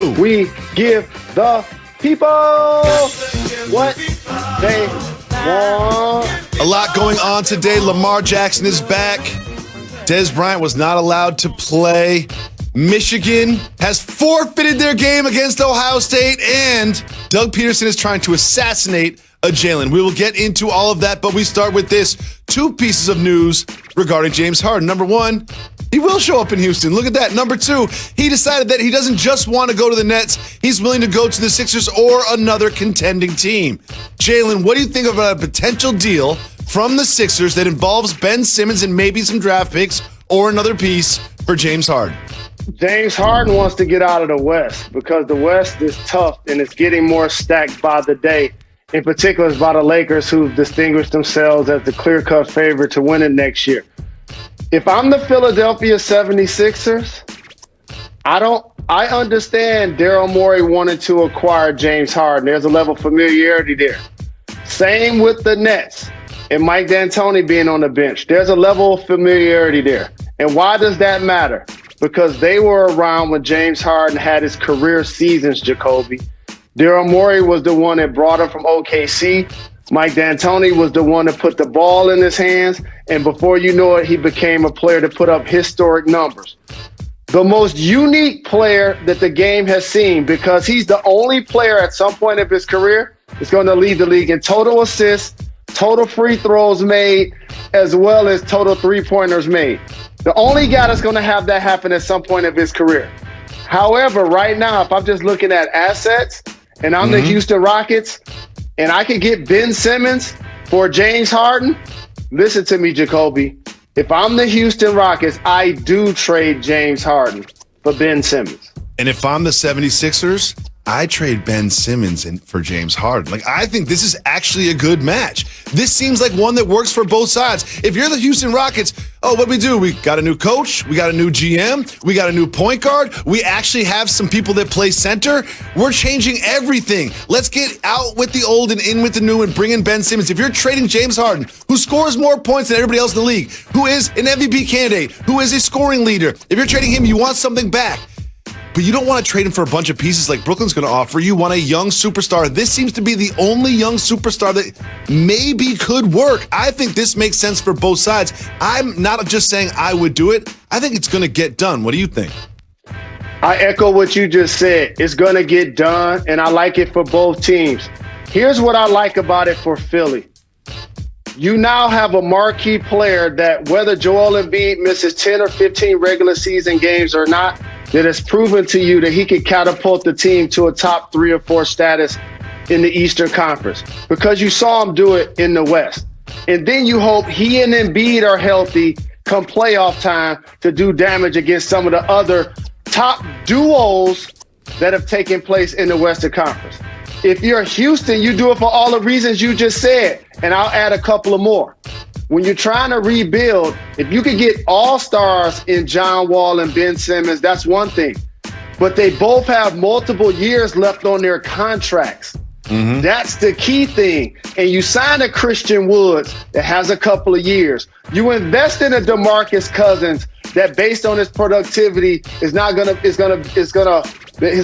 We give the people what they want. A lot going on today. Lamar Jackson is back. Dez Bryant was not allowed to play. Michigan has forfeited their game against Ohio State, and Doug Peterson is trying to assassinate a Jalen. We will get into all of that, but we start with this. Two pieces of news regarding James Harden. Number one, he will show up in Houston. Look at that. Number two, he decided that he doesn't just want to go to the Nets. He's willing to go to the Sixers or another contending team. Jalen, what do you think about a potential deal from the Sixers that involves Ben Simmons and maybe some draft picks or another piece for James Harden? James Harden wants to get out of the West because the West is tough and it's getting more stacked by the day. In particular, it's by the Lakers, who've distinguished themselves as the clear-cut favorite to win it next year. If I'm the Philadelphia 76ers, I understand Daryl Morey wanted to acquire James Harden. There's a level of familiarity there. Same with the Nets and Mike D'Antoni being on the bench. There's a level of familiarity there. And why does that matter? Because they were around when James Harden had his career seasons, Jacoby. Daryl Morey was the one that brought him from OKC. Mike D'Antoni was the one that put the ball in his hands. And before you know it, he became a player to put up historic numbers. The most unique player that the game has seen, because he's the only player at some point of his career that's going to lead the league in total assists, total free throws made, as well as total three-pointers made. The only guy that's going to have that happen at some point of his career. However, right now, if I'm just looking at assets and I'm the Houston Rockets and I could get Ben Simmons for James Harden, listen to me, Jacoby. If I'm the Houston Rockets, I do trade James Harden for Ben Simmons. And if I'm the 76ers, I trade Ben Simmons for James Harden. I think this is actually a good match. This seems like one that works for both sides. If you're the Houston Rockets, what do? We got a new coach. We got a new GM. We got a new point guard. We actually have some people that play center. We're changing everything. Let's get out with the old and in with the new and bring in Ben Simmons. If you're trading James Harden, who scores more points than everybody else in the league, who is an MVP candidate, who is a scoring leader, if you're trading him, you want something back. But you don't want to trade him for a bunch of pieces like Brooklyn's going to offer. You want a young superstar. This seems to be the only young superstar that maybe could work. I think this makes sense for both sides. I'm not just saying I would do it. I think it's going to get done. What do you think? I echo what you just said. It's going to get done, and I like it for both teams. Here's what I like about it for Philly. You now have a marquee player that whether Joel Embiid misses 10 or 15 regular season games or not, that has proven to you that he can catapult the team to a top 3 or 4 status in the Eastern Conference because you saw him do it in the West. And then you hope he and Embiid are healthy come playoff time to do damage against some of the other top duos that have taken place in the Western Conference. If you're Houston, you do it for all the reasons you just said, and I'll add a couple of more. When you're trying to rebuild, if you could get all-stars in John Wall and Ben Simmons, that's one thing. But they both have multiple years left on their contracts. That's the key thing. And you sign a Christian Woods that has a couple of years. You invest in a DeMarcus Cousins that, based on his productivity, his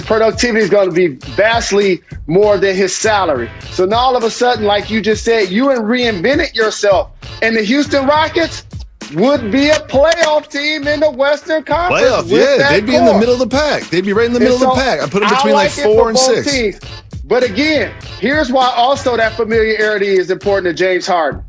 productivity is going to be vastly more than his salary. So now all of a sudden, like you just said, you reinvented yourself. And the Houston Rockets would be a playoff team in the Western Conference. Playoff, yeah. They'd be in the middle of the pack. They'd be right in the middle of the pack. I put them between like 4 and 6. Teams. But again, here's why also that familiarity is important to James Harden.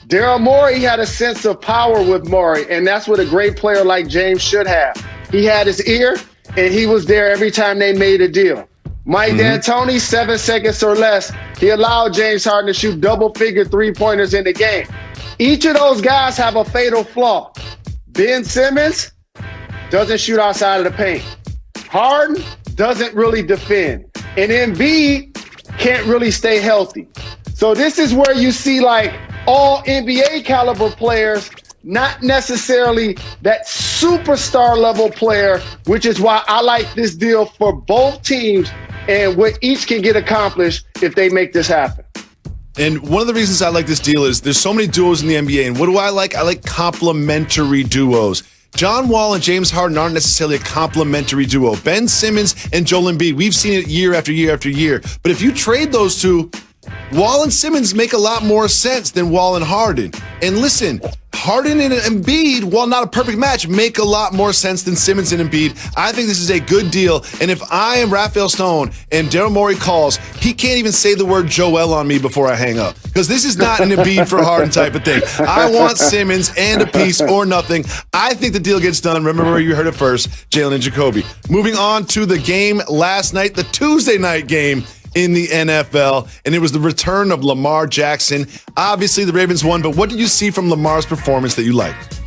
Daryl Morey had a sense of power with Morey, and that's what a great player like James should have. He had his ear, and he was there every time they made a deal. Mike D'Antoni, 7 seconds or less, he allowed James Harden to shoot double-figure three-pointers in the game. Each of those guys have a fatal flaw. Ben Simmons doesn't shoot outside of the paint. Harden doesn't really defend. And Embiid can't really stay healthy. So this is where you see like all NBA caliber players, not necessarily that superstar level player, which is why I like this deal for both teams and what each can get accomplished if they make this happen. And one of the reasons I like this deal is there's so many duos in the NBA. And what do I like? I like complementary duos. John Wall and James Harden aren't necessarily a complementary duo. Ben Simmons and Joel Embiid, we've seen it year after year after year. But if you trade those two, Wall and Simmons make a lot more sense than Wall and Harden. And listen, Harden and Embiid, while not a perfect match, make a lot more sense than Simmons and Embiid. I think this is a good deal. And if I am Raphael Stone and Daryl Morey calls, he can't even say the word Joel on me before I hang up. Because this is not an Embiid for Harden type of thing. I want Simmons and a piece or nothing. I think the deal gets done. Remember where you heard it first, Jalen and Jacoby. Moving on to the game last night, the Tuesday night game in the NFL, and it was the return of Lamar Jackson. Obviously, the Ravens won, but what did you see from Lamar's performance that you liked?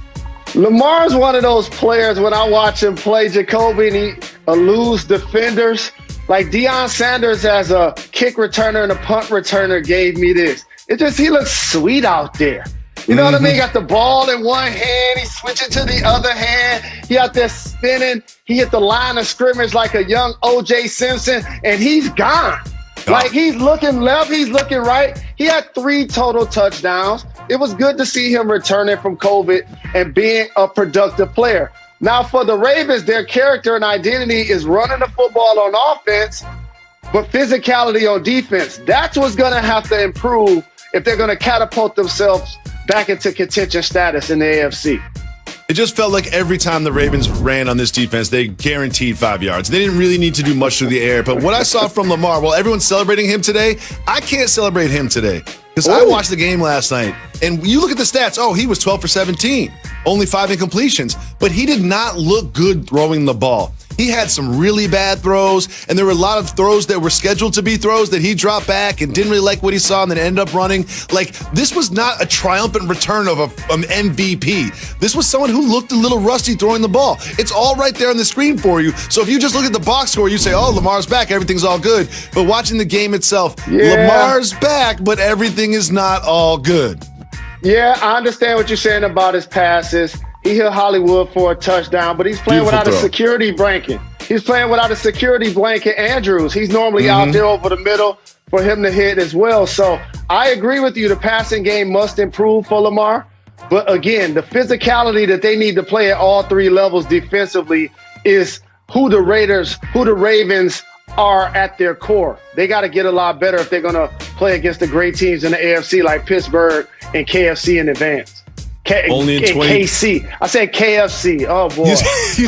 Lamar's one of those players when I watch him play, Jacoby, and he eludes defenders. Like Deion Sanders as a kick returner and a punt returner gave me this. He looks sweet out there. You know what I mean? He got the ball in one hand. He's switching to the other hand. He out there spinning. He hit the line of scrimmage like a young O.J. Simpson, and he's gone. Like, he's looking left, he's looking right. He had 3 total touchdowns. It was good to see him returning from COVID and being a productive player. Now, for the Ravens, their character and identity is running the football on offense, but physicality on defense. That's what's going to have to improve if they're going to catapult themselves back into contention status in the AFC. It just felt like every time the Ravens ran on this defense, they guaranteed 5 yards. They didn't really need to do much through the air. But what I saw from Lamar, while everyone's celebrating him today, I can't celebrate him today. Because I watched the game last night, and you look at the stats, he was 12 for 17, only 5 incompletions. But he did not look good throwing the ball. He had some really bad throws, and there were a lot of throws that were scheduled to be throws that he dropped back and didn't really like what he saw and then ended up running. Like, this was not a triumphant return of an MVP. This was someone who looked a little rusty throwing the ball. It's all right there on the screen for you. So if you just look at the box score, you say, Lamar's back, everything's all good. But watching the game itself, Lamar's back, but everything is not all good. Yeah, I understand what you're saying about his passes. He hit Hollywood for a touchdown, but he's playing without a security blanket. He's playing without a security blanket, Andrews. He's normally out there over the middle for him to hit as well. So I agree with you. The passing game must improve for Lamar. But again, the physicality that they need to play at all 3 levels defensively is who the Ravens are at their core. They got to get a lot better if they're going to play against the great teams in the AFC like Pittsburgh and KFC in advance. Only in KC. I said KFC. Oh, boy.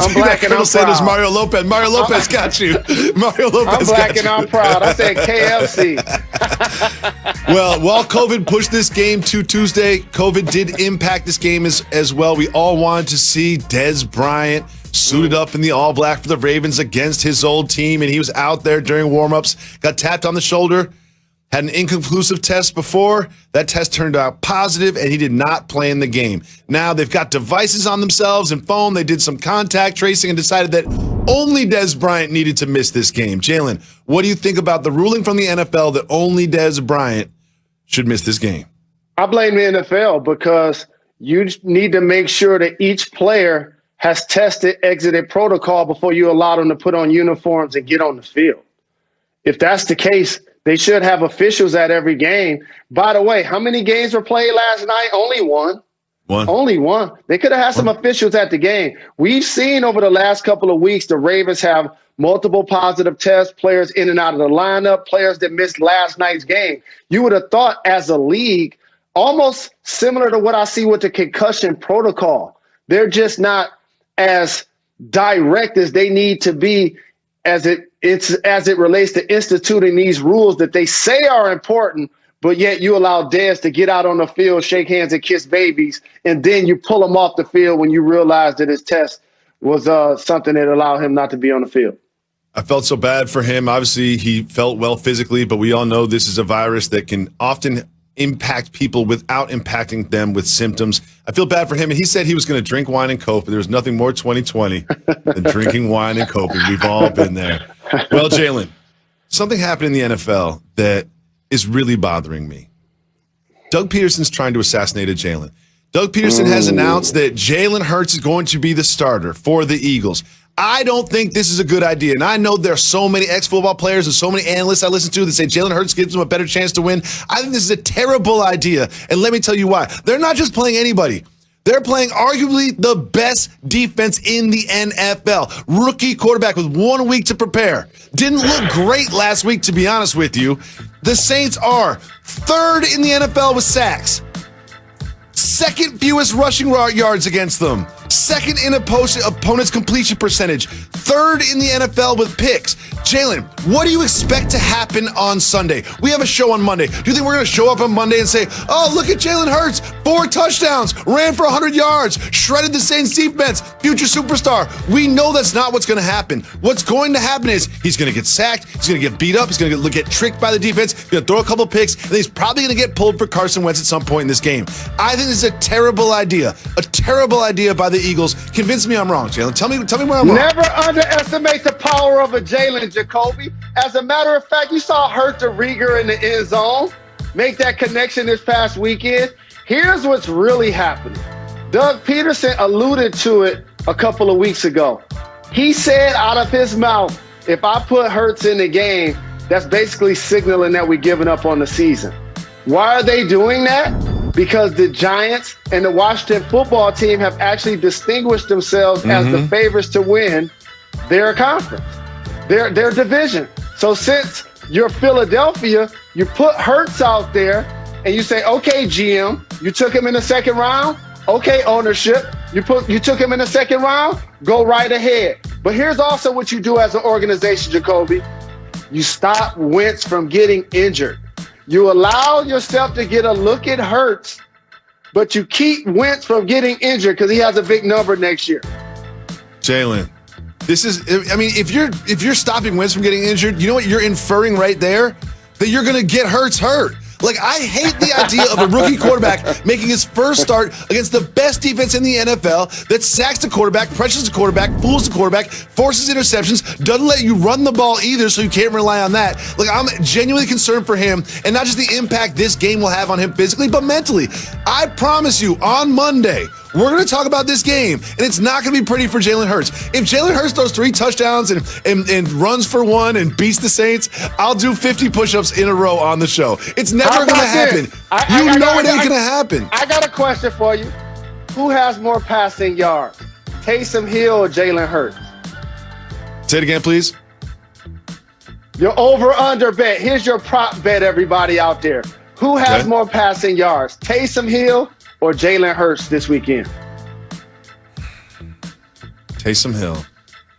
I'm black and I'm proud. Mario Lopez. Mario Lopez got you. Mario Lopez I'm black and I'm proud. I said KFC. Well, while COVID pushed this game to Tuesday, COVID did impact this game as well. We all wanted to see Dez Bryant suited up in the all-black for the Ravens against his old team, and he was out there during warm-ups, got tapped on the shoulder. Had an inconclusive test before. That test turned out positive, and he did not play in the game. Now they've got devices on themselves and phone. They did some contact tracing and decided that only Dez Bryant needed to miss this game. Jalen, what do you think about the ruling from the NFL that only Dez Bryant should miss this game? I blame the NFL because you need to make sure that each player has tested, exited protocol before you allow them to put on uniforms and get on the field. If that's the case, they should have officials at every game. By the way, how many games were played last night? Only one. Only one. They could have had some officials at the game. We've seen over the last couple of weeks the Ravens have multiple positive tests, players in and out of the lineup, players that missed last night's game. You would have thought as a league, almost similar to what I see with the concussion protocol, they're just not as direct as they need to be as it relates to instituting these rules that they say are important, but yet you allow Dez to get out on the field, shake hands and kiss babies, and then you pull him off the field when you realize that his test was something that allowed him not to be on the field. I felt so bad for him. Obviously, he felt well physically, but we all know this is a virus that can often impact people without impacting them with symptoms. I feel bad for him. And he said he was going to drink wine and cope. There was nothing more 2020 than drinking wine and coping. We've all been there. Well, Jalen, something happened in the NFL that is really bothering me. Doug Peterson's trying to assassinate a Jalen. Doug Peterson has announced that Jalen Hurts is going to be the starter for the Eagles. I don't think this is a good idea. And I know there are so many ex-football players and so many analysts I listen to that say Jalen Hurts gives them a better chance to win. I think this is a terrible idea. And let me tell you why. They're not just playing anybody. They're playing arguably the best defense in the NFL. Rookie quarterback with 1 week to prepare. Didn't look great last week, to be honest with you. The Saints are third in the NFL with sacks. Second fewest rushing yards against them. Second in opponent's completion percentage. Third in the NFL with picks. Jalen, what do you expect to happen on Sunday? We have a show on Monday. Do you think we're going to show up on Monday and say, oh, look at Jalen Hurts, 4 touchdowns, ran for 100 yards, shredded the Saints defense, future superstar? We know that's not what's going to happen. What's going to happen is he's going to get sacked, he's going to get beat up, he's going to get tricked by the defense, he's going to throw a couple picks, and he's probably going to get pulled for Carson Wentz at some point in this game. I think this is a terrible idea by the Eagles. Convince me I'm wrong, Jalen. Tell me where I'm wrong. Never underestimate the power of a Jalen, Jacoby. As a matter of fact, you saw Hurts to Rieger in the end zone make that connection this past weekend. Here's what's really happening. Doug Peterson alluded to it a couple of weeks ago. He said out of his mouth, if I put Hurts in the game, that's basically signaling that we're giving up on the season. Why are they doing that? Because the Giants and the Washington football team have actually distinguished themselves as the favorites to win their conference, their division. So since you're Philadelphia, you put Hurts out there and you say, okay, GM, you took him in the second round. Okay, ownership, you took him in the second round. Go right ahead. But here's also what you do as an organization, Jacoby. You stop Wentz from getting injured. You allow yourself to get a look at Hurts, but you keep Wentz from getting injured because he has a big number next year. Jalen, this is, I mean, if you're stopping Wentz from getting injured, you know what you're inferring right there? That you're going to get Hurts hurt. Like, I hate the idea of a rookie quarterback making his first start against the best defense in the NFL that sacks the quarterback, pressures the quarterback, fools the quarterback, forces interceptions, doesn't let you run the ball either, so you can't rely on that. Like, I'm genuinely concerned for him, and not just the impact this game will have on him physically, but mentally. I promise you, on Monday, we're going to talk about this game, and it's not going to be pretty for Jalen Hurts. If Jalen Hurts throws 3 touchdowns and runs for 1 and beats the Saints, I'll do 50 push-ups in a row on the show. It's never going to happen. You know it ain't going to happen. I got a question for you. Who has more passing yards, Taysom Hill or Jalen Hurts? Say it again, please. Your over-under bet. Here's your prop bet, everybody out there. Who has more passing yards, Taysom Hill or Jalen Hurts this weekend? Taysom Hill.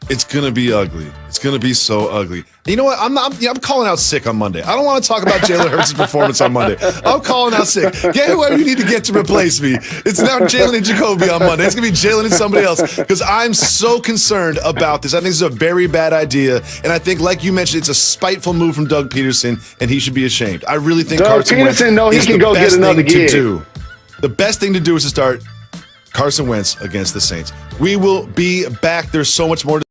It's going to be ugly. It's going to be so ugly. You know what? I'm calling out sick on Monday. I don't want to talk about Jalen Hurts' performance on Monday. I'm calling out sick. Get whoever you need to get to replace me. It's now Jalen and Jacoby on Monday. It's going to be Jalen and somebody else because I'm so concerned about this. I think this is a very bad idea. And I think, like you mentioned, it's a spiteful move from Doug Peterson, and he should be ashamed. I really think Carson Wentz is the best thing to do. The best thing to do is to start Carson Wentz against the Saints. We will be back. There's so much more to